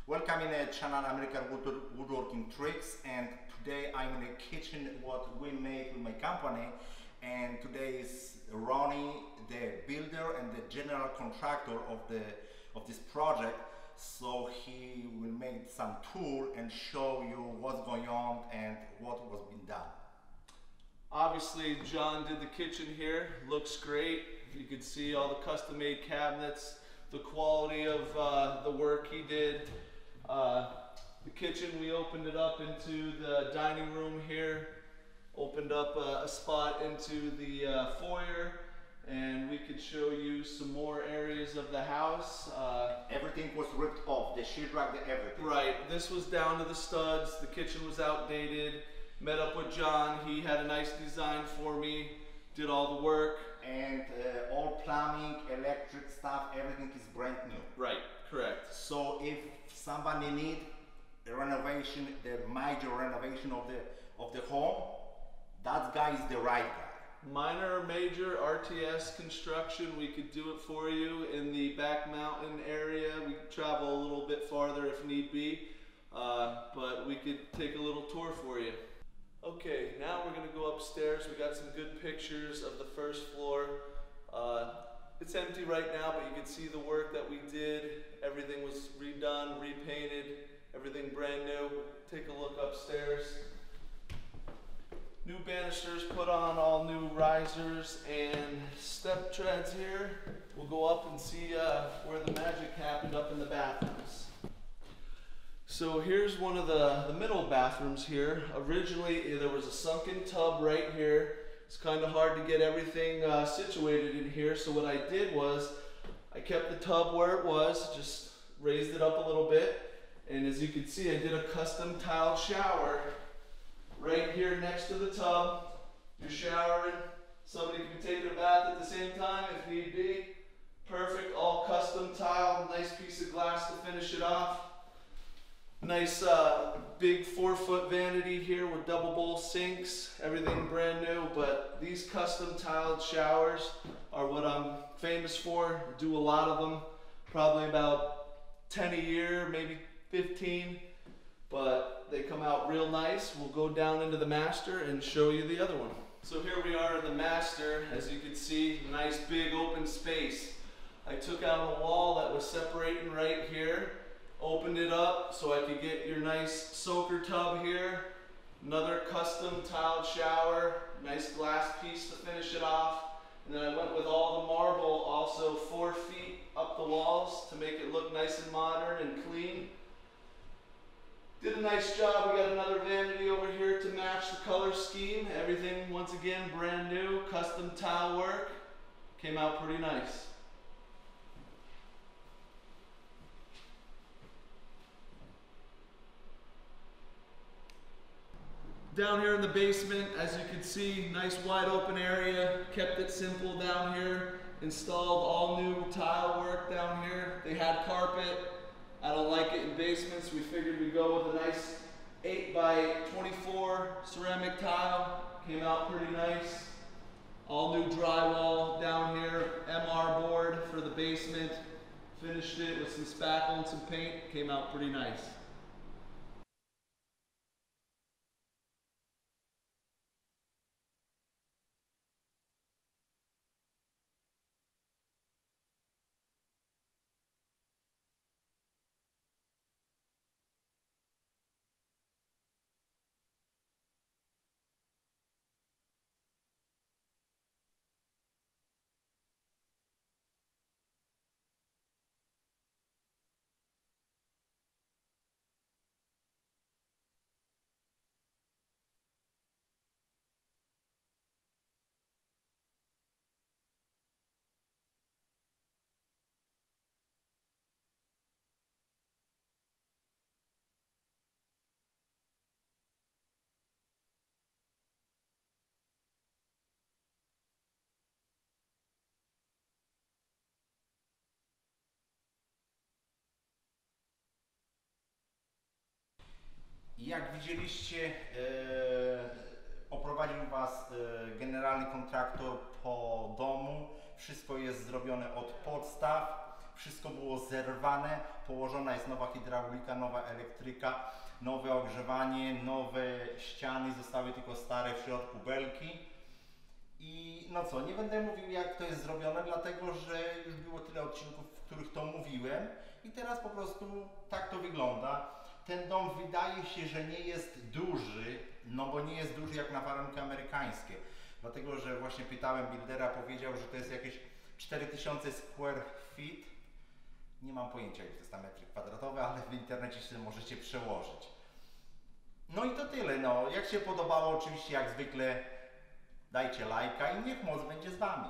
Welcome in a channel American Woodworking Tricks, and today I'm in the kitchen what we make with my company, and today is Ronnie, the builder and the general contractor of this project. So he will make some tour and show you what's going on and what was being done. Obviously, John did the kitchen here. Looks great. You can see all the custom-made cabinets, the quality of the work he did. The kitchen, we opened it up into the dining room here, opened up a spot into the foyer, and we could show you some more areas of the house. Everything was ripped off, the sheetrock, everything. Right, this was down to the studs, the kitchen was outdated. Met up with John, he had a nice design for me, did all the work. And all plumbing, electric stuff, everything is brand new. Right, correct. So if somebody need a renovation, the major renovation of the home, that guy is the right guy. Minor or major RTS Construction, we could do it for you in the back mountain area. We could travel a little bit farther if need be, but we could take a little tour for you. Okay, now we're going to go upstairs. We got some good pictures of the first floor. It's empty right now, but you can see the work that we did. Everything was redone, repainted, everything brand new. Take a look upstairs. New banisters put on, all new risers and step treads here. We'll go up and see where the magic happened up in the bathrooms. So here's one of the middle bathrooms here. Originally there was a sunken tub right here. It's kind of hard to get everything situated in here, so what I did was I kept the tub where it was, just raised it up a little bit, and as you can see I did a custom tiled shower right here next to the tub. You're showering, somebody can take a bath at the same time if need be. Perfect, all custom tile, nice piece of glass to finish it off. Nice big 4-foot vanity here with double bowl sinks, everything brand new, but these custom tiled showers are what I'm famous for. Do a lot of them, probably about 10 a year, maybe 15, but they come out real nice. We'll go down into the master and show you the other one. So here we are in the master. As you can see, nice big open space. I took out a wall that was separating right here. Opened it up so I could get your nice soaker tub here. Another custom tiled shower, nice glass piece to finish it off. And then I went with all the marble, also 4 feet up the walls to make it look nice and modern and clean. Did a nice job. We got another vanity over here to match the color scheme. Everything, once again, brand new, custom tile work. Came out pretty nice. Down here in the basement, as you can see, nice wide open area. Kept it simple down here. Installed all new tile work down here. They had carpet. I don't like it in basements. We figured we'd go with a nice 8x24 ceramic tile. Came out pretty nice. All new drywall down here. MR board for the basement. Finished it with some spackle and some paint. Came out pretty nice. Jak widzieliście, oprowadził Was generalny kontraktor po domu. Wszystko jest zrobione od podstaw. wszystko było zerwane, położona jest nowa hydraulika, nowa elektryka, nowe ogrzewanie, nowe ściany, zostały tylko stare w środku belki. I no co, nie będę mówił jak to jest zrobione, dlatego że już było tyle odcinków, w których to mówiłem i teraz po prostu tak to wygląda. Ten dom wydaje się, że nie jest duży, no bo nie jest duży jak na warunki amerykańskie. Dlatego, że właśnie pytałem buildera, powiedział, że to jest jakieś 4000 square feet. Nie mam pojęcia, jak to jest na metry kwadratowe, ale w internecie się możecie przełożyć. No i to tyle, no. Jak się podobało, oczywiście jak zwykle dajcie lajka i niech moc będzie z Wami.